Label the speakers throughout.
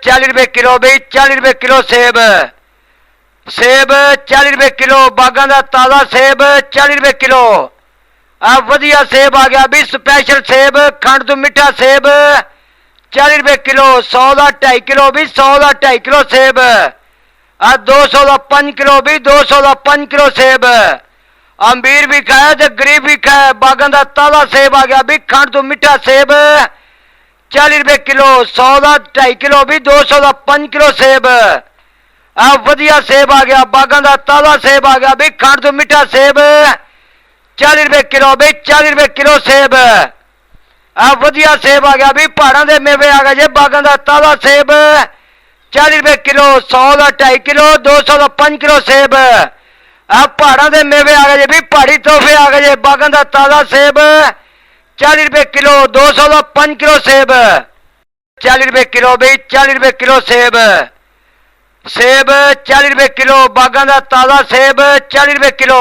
Speaker 1: 40 रुपए kilo B 40 रुपए kilo सेब सेब 40 रुपए किलो बागां दा ताज़ा सेब 40 रुपए किलो आ वधिया सेब आ गया भी स्पैशल सेब खंड तो मिठा सेब 40 रुपए किलो 100 का 2.5 किलो भी 100 का 2.5 किलो सेब आ 200 का 5 किलो भी 200 का 5 किलो सेब अमीर भी खाए तो गरीब भी खाए बागां दा ताज़ा सेब आ गया भी खंड तो मिठा सेब 40 रुपए किलो 100 का 2.5 किलो भी 200 का 5 किलो सेब आ वधिया सेब आ गया बागां दा ताज़ा सेब आ गया भी खंड तो मिठा सेब 40 रुपए किलो भी 40 रुपए किलो सेब आ वधिया सेब आ गया भी पहाड़ों के मेवे आ गए जे बागां दा ताज़ा सेब 40 रुपए किलो 100 का 2.5 किलो 200 का 5 किलो सेब आ पहाड़ों के मेवे आ गए भी पहाड़ी तोहफे आ गए बागां दा ताज़ा सेब 40 रुपए किलो 200 का 5 किलो सेब 40 रुपए किलो भी 40 रुपए किलो सेब सेब 40 रुपए किलो बागां दा ताज़ा सेब 40 रुपए किलो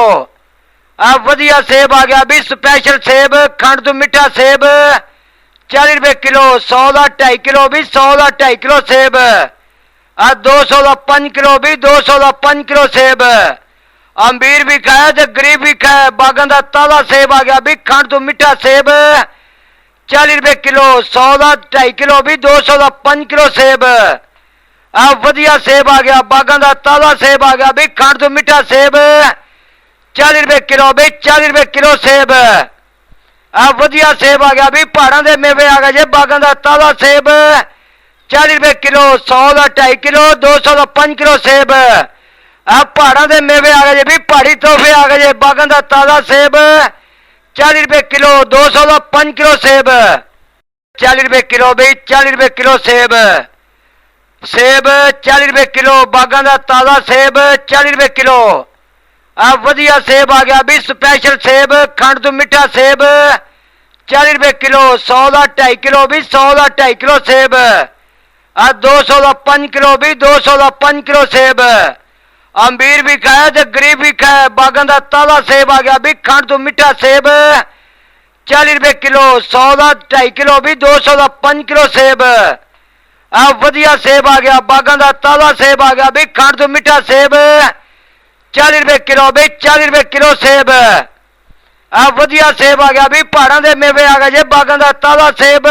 Speaker 1: आ वधिया सेब आ गया भी स्पैशल सेब खंड तो मिठा सेब 40 रुपए किलो 100 का 2.5 किलो भी 100 का 2.5 किलो सेब आ 200 का 5 किलो भी 200 का 5 किलो सेब अमीर भी खाए तो गरीब भी खाए बागां दा ताज़ा सेब आ गया भी खंड तो मिठा सेब 40 रुपए किलो 100 का 2.5 किलो भी 200 का 5 किलो सेब आ वधिया सेब आ गया बागां दा ताज़ा सेब आ गया भी खंड तो मिठा सेब 40 रुपए किलो भी 40 रुपए किलो सेब आ वधिया सेब आ गया भी पहाड़ों के मेवे आ गए जे बागां दा ताज़ा सेब 40 रुपए किलो 100 का 2.5 किलो 200 का 5 किलो सेब आ पहाड़ों के मेवे आ गए भी पहाड़ी तोहफे आ गए जे बागां दा ताज़ा सेब 40 रुपए किलो 200 का 5 किलो सेब 40 रुपए किलो भी 40 रुपए किलो सेब सेब 40 रुपए किलो बागां दा ताज़ा सेब 40 रुपए किलो आ वधिया सेब आ गया भी स्पैशल सेब खंड तो मिठा सेब 40 रुपए किलो 100 का 2.5 किलो भी 100 का 2.5 किलो सेब आ 200 का 5 किलो भी 200 का 5 किलो सेब अमीर भी खाए तो गरीब भी खाए बागां दा ताज़ा सेब आ गया भी खंड तो मिठा सेब 40 रुपए किलो 100 का 2.5 किलो भी 200 का 5 किलो सेब आ वधिया सेब आ गया बागां दा ताज़ा सेब आ गया भी खंड तो मिठा सेब 40 रुपए किलो भी 40 रुपए किलो सेब आ वधिया सेब आ गया भी पहाड़ों के मेवे आ गए जे बागां दा ताज़ा सेब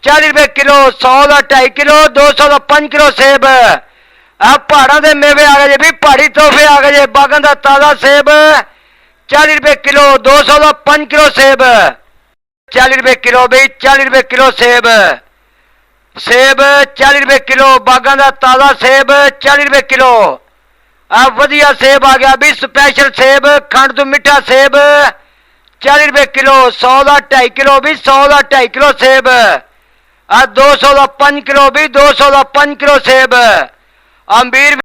Speaker 1: 40 रुपए किलो 100 का 2.5 किलो 200 का 5 किलो सेब आ पहाड़ों के मेवे आ गए भी पहाड़ी तोहफे आ गए जे बागां दा ताज़ा सेब 40 रुपए किलो 200 का 5 किलो सेब 40 रुपए किलो भी 40 रुपए किलो सेब सेब 40 रुपए किलो बागां दा ताज़ा सेब 40 रुपए किलो आ वधिया सेब आ गया भी स्पैशल सेब खंड तो मिठा सेब 40 रुपए किलो 100 का 2.5 किलो भी 100 का 2.5 किलो सेब आ 200 का 5 किलो भी 200 का 5 किलो सेब अमीर